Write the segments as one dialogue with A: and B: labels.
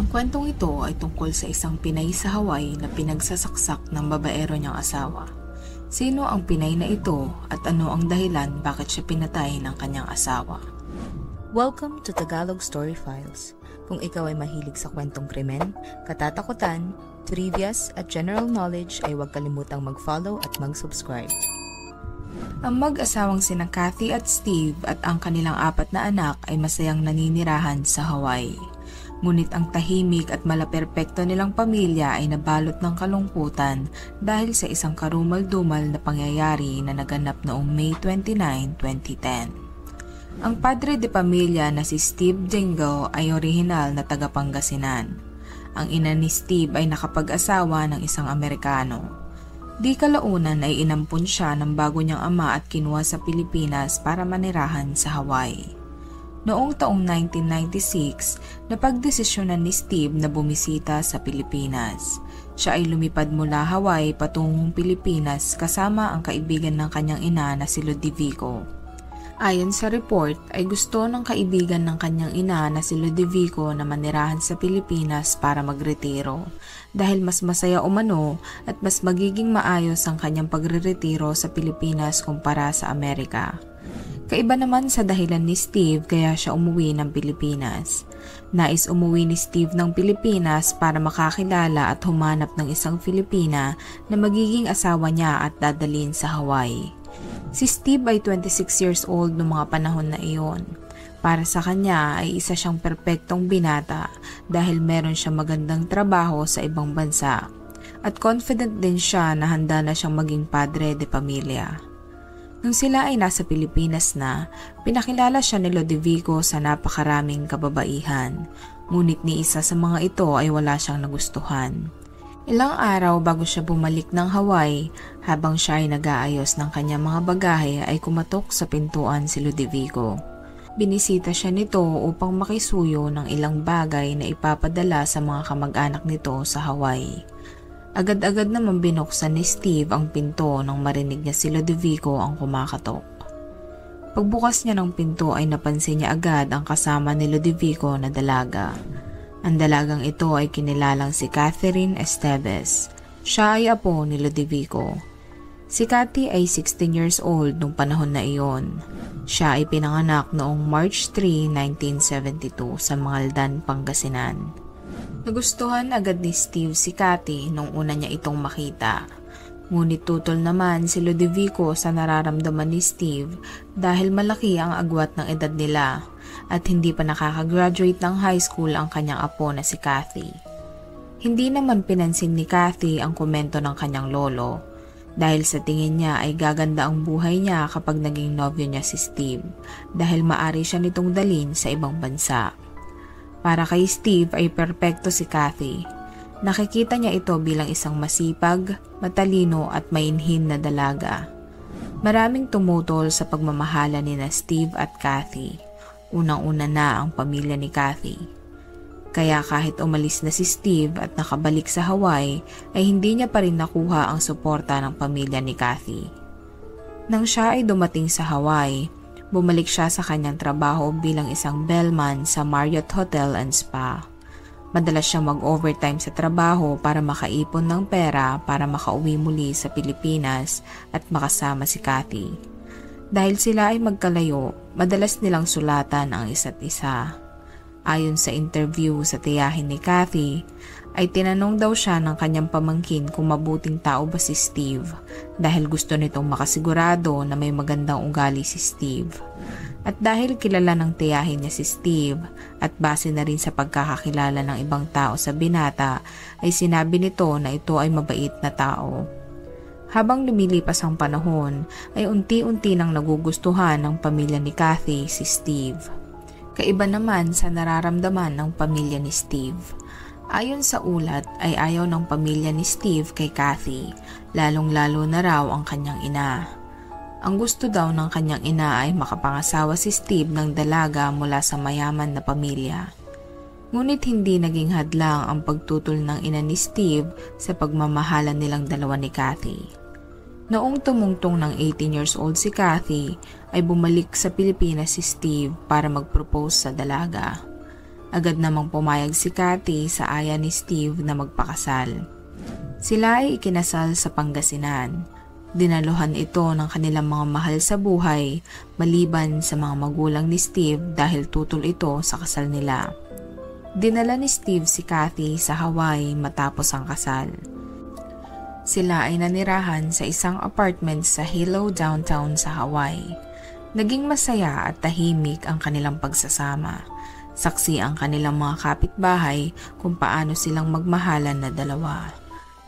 A: Ang kwentong ito ay tungkol sa isang Pinay sa Hawaii na pinagsasaksak ng babaero niyang asawa. Sino ang Pinay na ito at ano ang dahilan bakit siya pinatay ng kanyang asawa?
B: Welcome to Tagalog Story Files. Kung ikaw ay mahilig sa kwentong krimen, katatakutan, trivias at general knowledge ay huwag kalimutang mag-follow at mag-subscribe.
A: Ang mag-asawang sina Kathy at Steve at ang kanilang 4 na anak ay masayang naninirahan sa Hawaii. Ngunit ang tahimik at malaperpekto nilang pamilya ay nabalot ng kalungkutan dahil sa isang karumal-dumal na pangyayari na naganap noong May 29, 2010. Ang padre de pamilya na si Steve Dingle ay orihinal na taga Pangasinan. Ang ina ni Steve ay nakapag-asawa ng isang Amerikano. Di kalaunan ay inampun siya ng bago niyang ama at kinuha sa Pilipinas para manirahan sa Hawaii. Noong taong 1996, napagdesisyonan ni Steve na bumisita sa Pilipinas. Siya ay lumipad mula Hawaii patungong Pilipinas kasama ang kaibigan ng kanyang ina na si Ludovico. Ayon sa report ay gusto ng kaibigan ng kanyang ina na si Ludovico na manirahan sa Pilipinas para magretiro dahil mas masaya umano at mas magiging maayos ang kanyang pagreretiro sa Pilipinas kumpara sa Amerika. Kaiba naman sa dahilan ni Steve kaya siya umuwi ng Pilipinas. Nais umuwi ni Steve ng Pilipinas para makakilala at humanap ng isang Filipina na magiging asawa niya at dadalhin sa Hawaii. Si Steve ay 26 years old noong mga panahon na iyon. Para sa kanya ay isa siyang perpektong binata dahil meron siyang magandang trabaho sa ibang bansa at confident din siya na handa na siyang maging padre de pamilya. Nung sila ay nasa Pilipinas na, pinakilala siya ni Ludovico sa napakaraming kababaihan, ngunit ni isa sa mga ito ay wala siyang nagustuhan. Ilang araw bago siya bumalik ng Hawaii, habang siya ay nag-aayos ng kanyang mga bagahe ay kumatok sa pintuan si Ludovico. Binisita siya nito upang makisuyo ng ilang bagay na ipapadala sa mga kamag-anak nito sa Hawaii. Agad-agad naman binuksan ni Steve ang pinto nang marinig niya si Ludovico ang kumakatok. Pagbukas niya ng pinto ay napansin niya agad ang kasama ni Ludovico na dalaga. Ang dalagang ito ay kinilalang si Catherine Esteves. Siya ay apo ni Ludovico. Si Cathy ay 16 years old nung panahon na iyon. Siya ay pinanganak noong March 3, 1972 sa Mangaldan, Pangasinan. Nagustuhan agad ni Steve si Cathy nung una niya itong makita. Ngunit tutol naman si Ludovico sa nararamdaman ni Steve dahil malaki ang agwat ng edad nila at hindi pa nakakagraduate ng high school ang kanyang apo na si Cathy. Hindi naman pinansin ni Cathy ang komento ng kanyang lolo dahil sa tingin niya ay gaganda ang buhay niya kapag naging nobyo niya si Steve dahil maari siya nitong dalhin sa ibang bansa. Para kay Steve ay perpekto si Cathy. Nakikita niya ito bilang isang masipag, matalino at mainhin na dalaga. Maraming tumutol sa pagmamahala ni na Steve at Cathy. Unang-una na ang pamilya ni Cathy. Kaya kahit umalis na si Steve at nakabalik sa Hawaii ay hindi niya pa rin nakuha ang suporta ng pamilya ni Cathy. Nang siya ay dumating sa Hawaii, bumalik siya sa kanyang trabaho bilang isang bellman sa Marriott Hotel and Spa. Madalas siya mag-overtime sa trabaho para makaipon ng pera para makauwi muli sa Pilipinas at makasama si Cathy. Dahil sila ay magkalayo, madalas nilang sulatan ang isa't isa. Ayon sa interview sa tiyahin ni Cathy, ay tinanong daw siya ng kanyang pamangkin kung mabuting tao ba si Steve dahil gusto nitong makasigurado na may magandang ugali si Steve. At dahil kilala ng tiyahin niya si Steve at base na rin sa pagkakakilala ng ibang tao sa binata ay sinabi nito na ito ay mabait na tao. Habang lumilipas ang panahon ay unti-unti nang nagugustuhan ng pamilya ni Cathy si Steve. Kaiba naman sa nararamdaman ng pamilya ni Steve. Ayon sa ulat ay ayaw ng pamilya ni Steve kay Cathy, lalong-lalo na raw ang kanyang ina. Ang gusto daw ng kanyang ina ay makapangasawa si Steve ng dalaga mula sa mayaman na pamilya. Ngunit hindi naging hadlang ang pagtutol ng ina ni Steve sa pagmamahalan nilang dalawa ni Cathy. Noong tumungtong ng 18 years old si Cathy, ay bumalik sa Pilipinas si Steve para mag-propose sa dalaga. Agad namang pumayag si Cathy sa aya ni Steve na magpakasal. Sila ay ikinasal sa Pangasinan. Dinaluhan ito ng kanilang mga mahal sa buhay maliban sa mga magulang ni Steve dahil tutol ito sa kasal nila. Dinala ni Steve si Cathy sa Hawaii matapos ang kasal. Sila ay nanirahan sa isang apartment sa Hilo downtown sa Hawaii. Naging masaya at tahimik ang kanilang pagsasama. Saksi ang kanilang mga kapitbahay kung paano silang magmahalan na dalawa.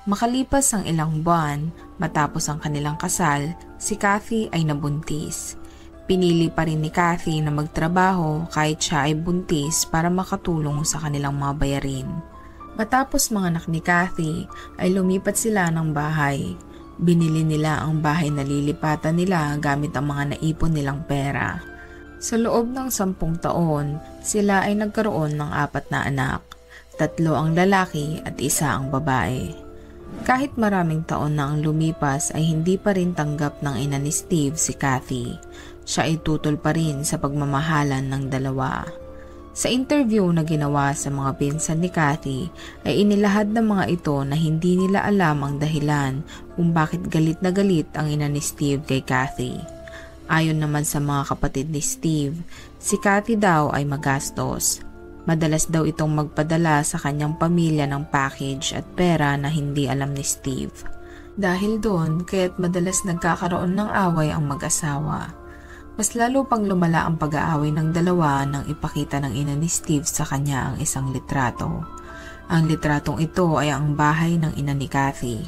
A: Makalipas ang ilang buwan, matapos ang kanilang kasal, si Cathy ay nabuntis. Pinili pa rin ni Cathy na magtrabaho kahit siya ay buntis para makatulong sa kanilang mga bayarin. Matapos manganak ni Cathy, ay lumipat sila ng bahay. Binili nila ang bahay na lilipatan nila gamit ang mga naipon nilang pera. Sa loob ng 10 taon, sila ay nagkaroon ng 4 na anak. 3 ang lalaki at 1 ang babae. Kahit maraming taon na ang lumipas ay hindi pa rin tanggap ng ina ni Steve si Cathy. Siya ay tutol pa rin sa pagmamahalan ng dalawa. Sa interview na ginawa sa mga pinsan ni Cathy ay inilahad ng mga ito na hindi nila alam ang dahilan kung bakit galit na galit ang ina ni Steve kay Cathy. Ayon naman sa mga kapatid ni Steve, si Cathy daw ay magastos. Madalas daw itong magpadala sa kanyang pamilya ng package at pera na hindi alam ni Steve. Dahil doon, kaya't madalas nagkakaroon ng away ang mag-asawa. Mas lalo pang lumala ang pag-aaway ng dalawa nang ipakita ng ina ni Steve sa kanya ang isang litrato. Ang litratong ito ay ang bahay ng ina ni Cathy.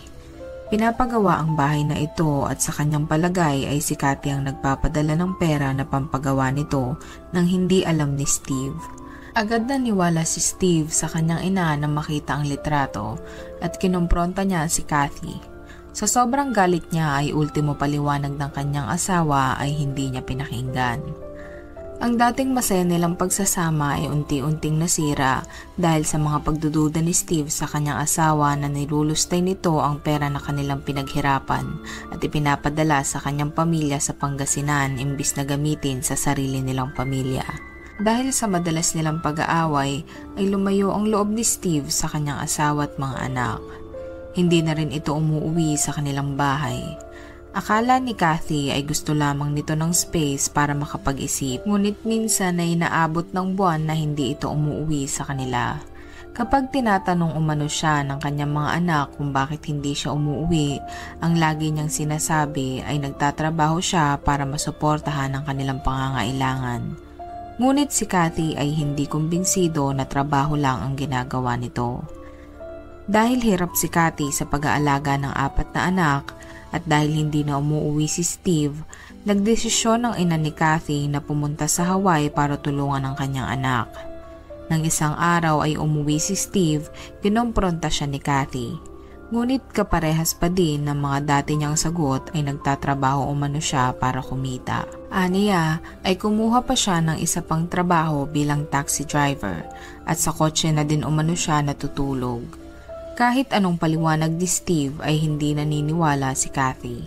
A: Pinapagawa ang bahay na ito at sa kanyang palagay ay si Cathy ang nagpapadala ng pera na pampagawa nito nang hindi alam ni Steve. Agad na niwala si Steve sa kanyang ina na makita ang litrato at kinumpronta niya si Cathy. Sa sobrang galit niya ay ultimo paliwanag ng kanyang asawa ay hindi niya pinakinggan. Ang dating masaya nilang pagsasama ay unti-unting nasira dahil sa mga pagdududa ni Steve sa kanyang asawa na nilulustay nito ang pera na kanilang pinaghirapan at ipinapadala sa kanyang pamilya sa Pangasinan imbis na gamitin sa sarili nilang pamilya. Dahil sa madalas nilang pag-aaway ay lumayo ang loob ni Steve sa kanyang asawa at mga anak. Hindi na rin ito umuwi sa kanilang bahay. Akala ni Cathy ay gusto lamang nito ng space para makapag-isip, ngunit minsan ay naabot ng buwan na hindi ito umuwi sa kanila. Kapag tinatanong umano siya ng kanyang mga anak kung bakit hindi siya umuwi, ang lagi niyang sinasabi ay nagtatrabaho siya para masuportahan ang kanilang pangangailangan. Ngunit si Cathy ay hindi kumbinsido na trabaho lang ang ginagawa nito. Dahil hirap si Cathy sa pag-aalaga ng 4 na anak, at dahil hindi na umuwi si Steve, nagdesisyon ang ina ni Cathy na pumunta sa Hawaii para tulungan ang kanyang anak. Nang isang araw ay umuwi si Steve, kinompronta siya ni Cathy. Ngunit kaparehas pa din ng mga dati niyang sagot ay nagtatrabaho umano siya para kumita. Aniya ay kumuha pa siya ng isa pang trabaho bilang taxi driver at sa kotse na din umano siya natutulog. Kahit anong paliwanag ni Steve ay hindi naniniwala si Cathy.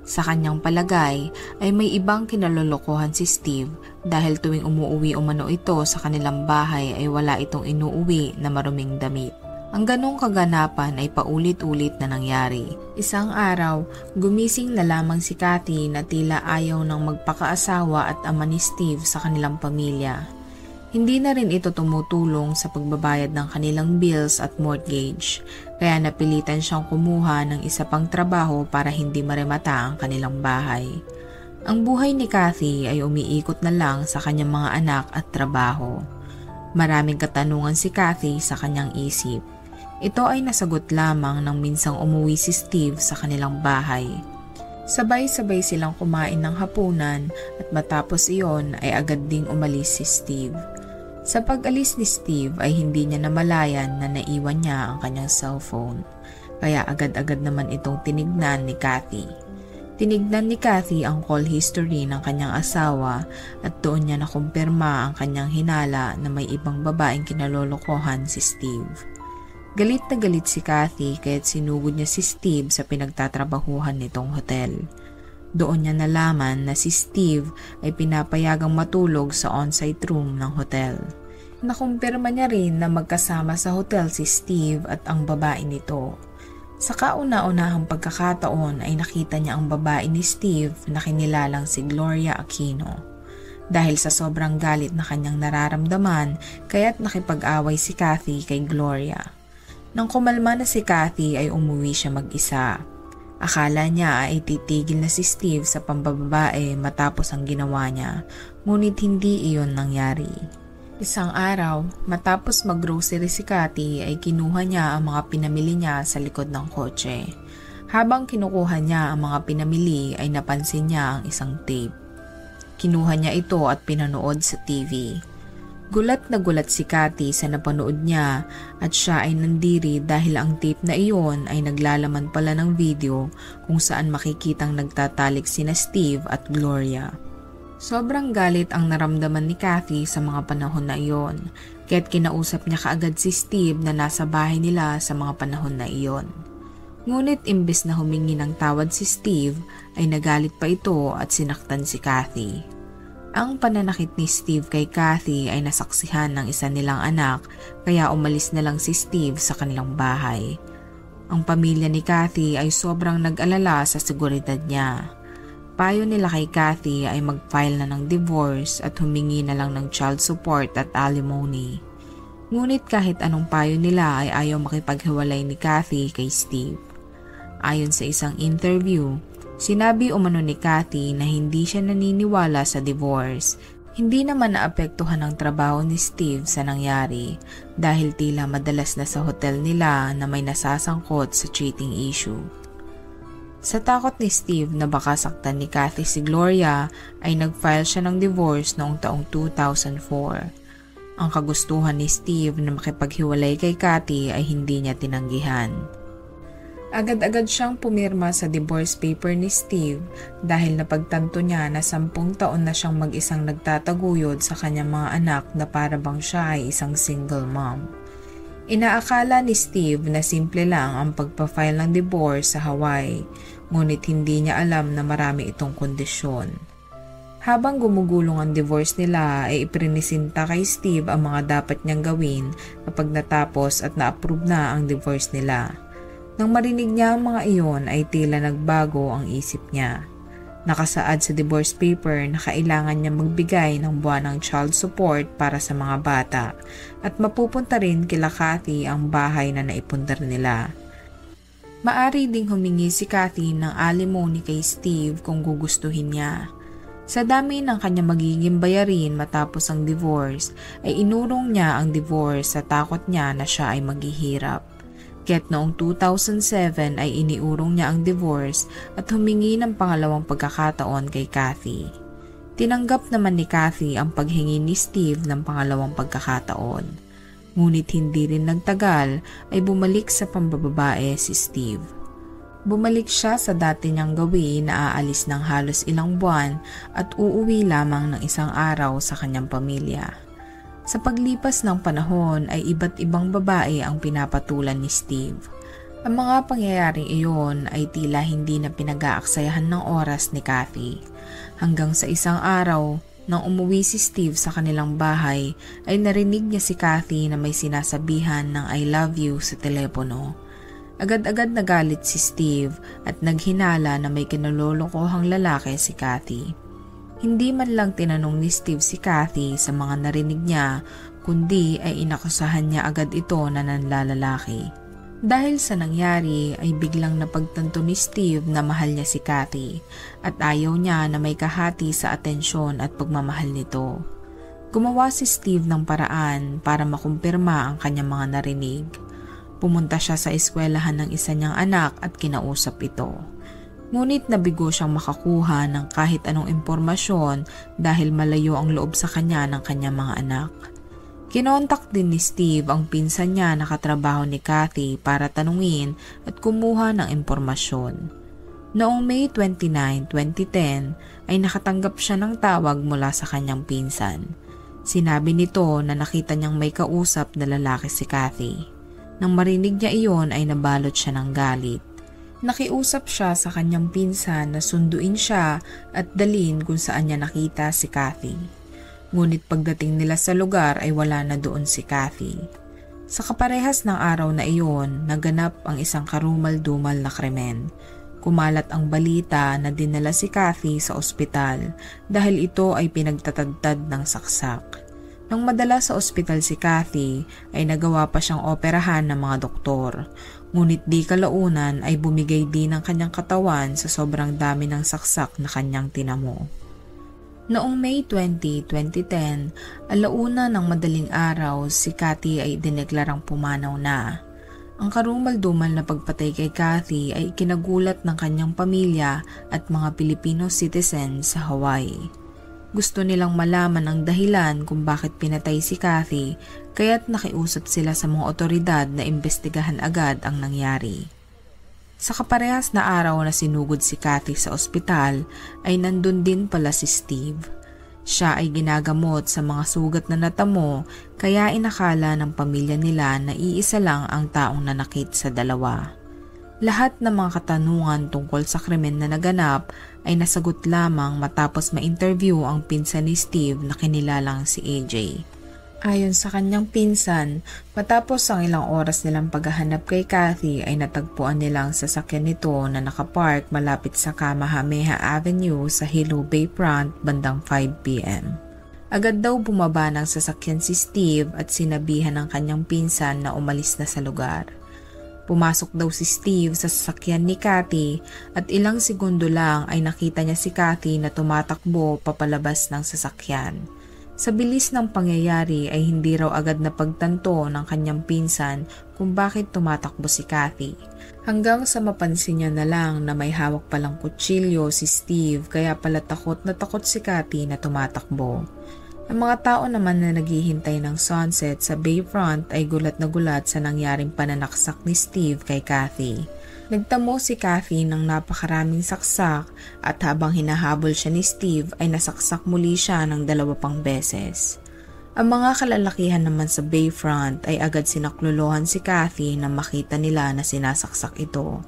A: Sa kanyang palagay ay may ibang kinalolokohan si Steve dahil tuwing umuwi umano ito sa kanilang bahay ay wala itong inuuwi na maruming damit. Ang ganong kaganapan ay paulit-ulit na nangyari. Isang araw, gumising na lamang si Cathy na tila ayaw ng magpakaasawa at ama ni Steve sa kanilang pamilya. Hindi na rin ito tumutulong sa pagbabayad ng kanilang bills at mortgage, kaya napilitan siyang kumuha ng isa pang trabaho para hindi maremata ang kanilang bahay. Ang buhay ni Cathy ay umiikot na lang sa kanyang mga anak at trabaho. Maraming katanungan si Cathy sa kanyang isip. Ito ay nasagot lamang nang minsang umuwi si Steve sa kanilang bahay. Sabay-sabay silang kumain ng hapunan at matapos iyon ay agad ding umalis si Steve. Sa pag-alis ni Steve ay hindi niya namalayan na naiwan niya ang kanyang cellphone, kaya agad-agad naman itong tinignan ni Cathy. Tinignan ni Cathy ang call history ng kanyang asawa at doon niya nakumpirma ang kanyang hinala na may ibang babaeng kinalolokohan si Steve. Galit na galit si Cathy kaya't sinugod niya si Steve sa pinagtatrabahuhan nitong hotel. Doon niya nalaman na si Steve ay pinapayagang matulog sa on-site room ng hotel. Nakumpirma niya rin na magkasama sa hotel si Steve at ang babae nito. Sa kauna-unahang pagkakataon ay nakita niya ang babae ni Steve na kinilalang si Gloria Aquino. Dahil sa sobrang galit na kanyang nararamdaman, kaya't nakipag-away si Kathy kay Gloria. Nang kumalma na si Kathy ay umuwi siya mag-isa. Akala niya ay titigil na si Steve sa pambababae matapos ang ginawa niya, ngunit hindi iyon nangyari. Isang araw, matapos mag-grocery si Kathy ay kinuha niya ang mga pinamili niya sa likod ng kotse. Habang kinukuha niya ang mga pinamili ay napansin niya ang isang tape. Kinuha niya ito at pinanood sa TV. Gulat na gulat si Kathy sa napanood niya at siya ay nandiri dahil ang tape na iyon ay naglalaman pala ng video kung saan makikitang nagtatalik sina Steve at Gloria. Sobrang galit ang naramdaman ni Kathy sa mga panahon na iyon, kaya't kinausap niya kaagad si Steve na nasa bahay nila sa mga panahon na iyon. Ngunit imbes na humingi ng tawad si Steve, ay nagalit pa ito at sinaktan si Kathy. Ang pananakit ni Steve kay Kathy ay nasaksihan ng isa nilang anak, kaya umalis na lang si Steve sa kanilang bahay. Ang pamilya ni Kathy ay sobrang nag-alala sa seguridad niya. Payo nila kay Kathy ay mag-file na ng divorce at humingi na lang ng child support at alimony. Ngunit kahit anong payo nila ay ayaw makipaghiwalay ni Kathy kay Steve. Ayon sa isang interview, sinabi umano ni Kathy na hindi siya naniniwala sa divorce. Hindi naman naapektuhan ang trabaho ni Steve sa nangyari dahil tila madalas na sa hotel nila na may nasasangkot sa cheating issue. Sa takot ni Steve na baka saktan ni Kathy si Gloria ay nag-file siya ng divorce noong taong 2004. Ang kagustuhan ni Steve na makipaghiwalay kay Kathy ay hindi niya tinanggihan. Agad-agad siyang pumirma sa divorce paper ni Steve dahil napagtanto niya na 10 taon na siyang mag-isang nagtataguyod sa kanyang mga anak na para bang siya ay isang single mom. Inaakala ni Steve na simple lang ang pagpa-file ng divorce sa Hawaii, ngunit hindi niya alam na marami itong kondisyon. Habang gumugulong ang divorce nila ay iprinisinta kay Steve ang mga dapat niyang gawin kapag natapos at na-approve na ang divorce nila. Nang marinig niya ang mga iyon ay tila nagbago ang isip niya. Nakasaad sa divorce paper na kailangan niya magbigay ng buwanang child support para sa mga bata at mapupunta rin kila Kathy ang bahay na naipundar nila. Maari ding humingi si Kathy ng alimony kay Steve kung gugustuhin niya. Sa dami ng kanya magiging bayarin matapos ang divorce ay inurong niya ang divorce sa takot niya na siya ay maghihirap. Kaya't noong 2007 ay iniurong niya ang divorce at humingi ng pangalawang pagkakataon kay Kathy. Tinanggap naman ni Kathy ang paghingi ni Steve ng pangalawang pagkakataon. Ngunit hindi rin nagtagal ay bumalik sa pambababae si Steve. Bumalik siya sa dati niyang gawin na aalis ng halos ilang buwan at uuwi lamang ng isang araw sa kanyang pamilya. Sa paglipas ng panahon ay iba't ibang babae ang pinapatulan ni Steve. Ang mga pangyayaring iyon ay tila hindi na pinag-aaksayahan ng oras ni Kathy. Hanggang sa isang araw, nang umuwi si Steve sa kanilang bahay, ay narinig niya si Kathy na may sinasabihan ng I love you sa telepono. Agad-agad nagalit si Steve at naghinala na may kinalolokohang lalaki si Kathy. Hindi man lang tinanong ni Steve si Kathy sa mga narinig niya, kundi ay inakusahan niya agad ito na nanlalalaki. Dahil sa nangyari ay biglang napagtanto ni Steve na mahal niya si Kathy at ayaw niya na may kahati sa atensyon at pagmamahal nito. Gumawa si Steve ng paraan para makumpirma ang kanyang mga narinig. Pumunta siya sa eskwelahan ng isa niyang anak at kinausap ito. Ngunit nabigo siyang makakuha ng kahit anong impormasyon dahil malayo ang loob sa kanya ng kanyang mga anak. Kinontak din ni Steve ang pinsan niya na katrabaho ni Kathy para tanungin at kumuha ng impormasyon. Noong May 29, 2010 ay nakatanggap siya ng tawag mula sa kanyang pinsan. Sinabi nito na nakita niyang may kausap na lalaki si Kathy. Nang marinig niya iyon ay nabalot siya ng galit. Nakiusap siya sa kanyang pinsan na sunduin siya at dalhin kung saan niya nakita si Kathy. Ngunit pagdating nila sa lugar ay wala na doon si Kathy. Sa kaparehas ng araw na iyon, naganap ang isang karumal-dumal na krimen. Kumalat ang balita na dinala si Kathy sa ospital dahil ito ay pinagtatagtad ng saksak. Nang madala sa ospital si Kathy, ay nagawa pa siyang operahan ng mga doktor. Ngunit di kalaunan ay bumigay din ang kanyang katawan sa sobrang dami ng saksak na kanyang tinamo. Noong May 20, 2010, alauna ng madaling araw, si Kathy ay dineklarang pumanaw na. Ang karumal-dumal na pagpatay kay Kathy ay kinagulat ng kanyang pamilya at mga Filipino citizen sa Hawaii. Gusto nilang malaman ang dahilan kung bakit pinatay si Kathy, kaya't nakiusap sila sa mga otoridad na imbestigahan agad ang nangyari. Sa kaparehas na araw na sinugod si Kathy sa ospital, ay nandun din pala si Steve. Siya ay ginagamot sa mga sugat na natamo, kaya inakala ng pamilya nila na iisa lang ang taong nanakit sa dalawa. Lahat ng mga katanungan tungkol sa krimen na naganap ay nasagot lamang matapos ma-interview ang pinsan ni Steve na kinilalang si AJ. Ayon sa kanyang pinsan, matapos ang ilang oras nilang paghahanap kay Kathy ay natagpuan nilang sasakyan nito na nakapark malapit sa Kamehameha Avenue sa Hilo Bayfront bandang 5 p.m. Agad daw bumaba ng sasakyan si Steve at sinabihan ng kanyang pinsan na umalis na sa lugar. Pumasok daw si Steve sa sasakyan ni Kathy at ilang segundo lang ay nakita niya si Kathy na tumatakbo papalabas ng sasakyan. Sa bilis ng pangyayari ay hindi raw agad na pagtanto ng kanyang pinsan kung bakit tumatakbo si Kathy. Hanggang sa mapansin niya na lang na may hawak palang kutsilyo si Steve kaya pala takot na takot si Kathy na tumatakbo. Ang mga tao naman na naghihintay ng sunset sa Bayfront ay gulat na gulat sa nangyaring pananaksak ni Steve kay Kathy. Nagtamo si Kathy ng napakaraming saksak at habang hinahabol siya ni Steve ay nasaksak muli siya ng 2 pang beses. Ang mga kalalakihan naman sa Bayfront ay agad sinaklolohan si Kathy nang makita nila na sinasaksak ito.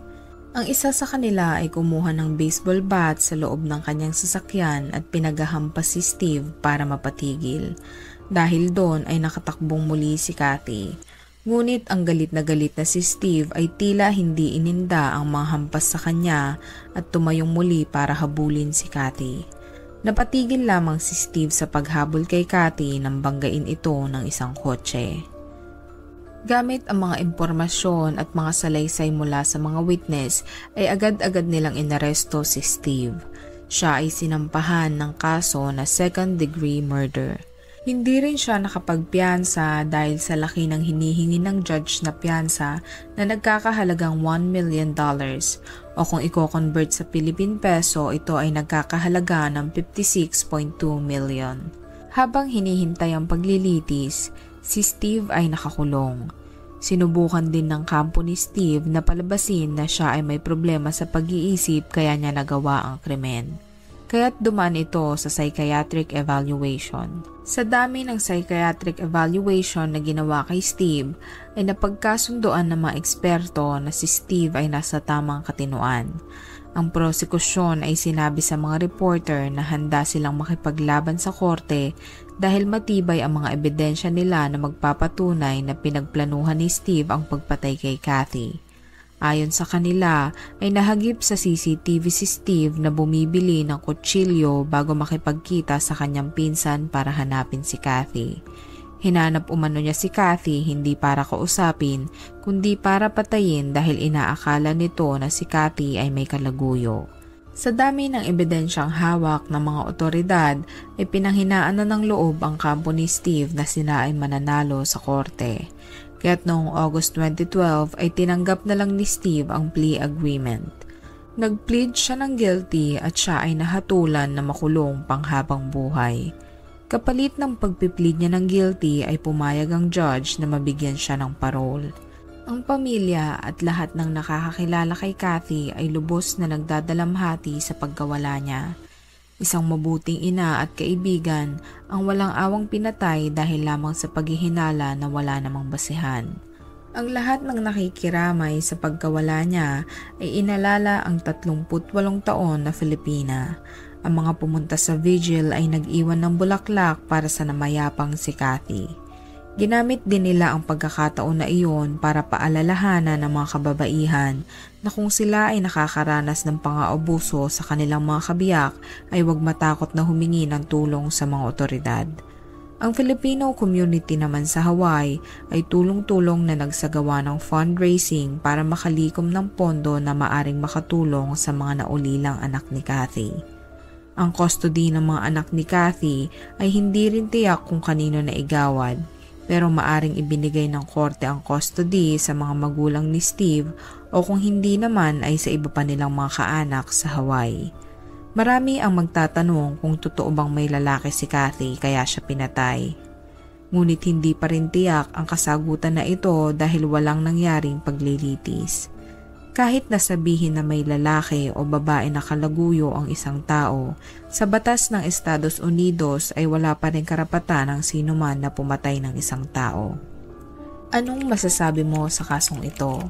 A: Ang isa sa kanila ay kumuha ng baseball bat sa loob ng kanyang sasakyan at pinagahampas si Steve para mapatigil. Dahil doon ay nakatakbong muli si Kathy. Ngunit ang galit na si Steve ay tila hindi ininda ang mga hampas sa kanya at tumayong muli para habulin si Kathy. Napatigil lamang si Steve sa paghabol kay Kathy nang banggain ito ng isang kotse. Gamit ang mga impormasyon at mga salaysay mula sa mga witness ay agad-agad nilang inaresto si Steve. Siya ay sinampahan ng kaso na second-degree murder. Hindi rin siya nakapagpiyansa dahil sa laki ng hinihingi ng judge na piyansa na nagkakahalagang $1 million o kung i-convert sa Philippine peso ito ay nagkakahalaga ng 56.2 million. Habang hinihintay ang paglilitis, si Steve ay nakakulong. Sinubukan din ng kampo ni Steve na palabasin na siya ay may problema sa pag-iisip kaya niya nagawa ang krimen. Kaya't dumaan ito sa psychiatric evaluation. Sa dami ng psychiatric evaluation na ginawa kay Steve, ay napagkasundoan ng mga eksperto na si Steve ay nasa tamang katinuan. Ang prosekusyon ay sinabi sa mga reporter na handa silang makipaglaban sa korte dahil matibay ang mga ebidensya nila na magpapatunay na pinagplanuhan ni Steve ang pagpatay kay Kathy. Ayon sa kanila ay nahagip sa CCTV si Steve na bumibili ng kutsilyo bago makipagkita sa kanyang pinsan para hanapin si Kathy. Hinanap umano niya si Kathy hindi para kausapin kundi para patayin dahil inaakala nito na si Kathy ay may kalaguyo. Sa dami ng ebidensyang hawak ng mga otoridad ay pinanghinaan na ng loob ang kampo ni Steve na sila ay mananalo sa korte. Kaya't noong August 2012 ay tinanggap na lang ni Steve ang plea agreement. Nag-plead siya ng guilty at siya ay nahatulan na makulong panghabang buhay. Kapalit ng pagpiplead niya ng guilty ay pumayag ang judge na mabigyan siya ng parole. Ang pamilya at lahat ng nakakakilala kay Kathy ay lubos na nagdadalamhati sa pagkawala niya. Isang mabuting ina at kaibigan ang walang awang pinatay dahil lamang sa paghihinala na wala namang basihan. Ang lahat ng nakikiramay sa pagkawala niya ay inalala ang 38 taon na Filipina. Ang mga pumunta sa vigil ay nag-iwan ng bulaklak para sa namayapang si Kathy. Ginamit din nila ang pagkakataon na iyon para paalalahanan ng mga kababaihan na kung sila ay nakakaranas ng pang-aabuso sa kanilang mga kabiyak ay huwag matakot na humingi ng tulong sa mga otoridad. Ang Filipino community naman sa Hawaii ay tulong-tulong na nagsagawa ng fundraising para makalikom ng pondo na maaring makatulong sa mga naulilang anak ni Kathy. Ang custody ng mga anak ni Kathy ay hindi rin tiyak kung kanino na igawad, pero maaring ibinigay ng korte ang custody sa mga magulang ni Steve o kung hindi naman ay sa iba pa nilang mga kaanak sa Hawaii. Marami ang magtatanong kung totoo bang may lalaki si Kathy kaya siya pinatay. Ngunit hindi pa rin tiyak ang kasagutan na ito dahil walang nangyaring paglilitis. Kahit nasabihin na may lalaki o babae na kalaguyo ang isang tao, sa batas ng Estados Unidos ay wala pa rin karapatan ng sinuman na pumatay ng isang tao. Anong masasabi mo sa kasong ito?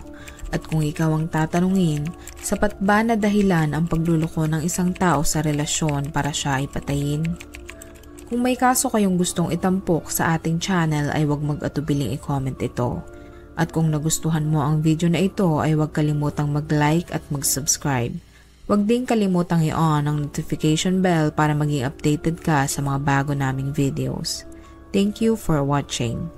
A: At kung ikaw ang tatanungin, sapat ba na dahilan ang pagluloko ng isang tao sa relasyon para siya ay patayin? Kung may kaso kayong gustong itampok sa ating channel ay huwag mag-atubiling i-comment ito. At kung nagustuhan mo ang video na ito ay huwag kalimutang mag-like at mag-subscribe. Huwag din kalimutang i-on ang notification bell para maging updated ka sa mga bago naming videos. Thank you for watching.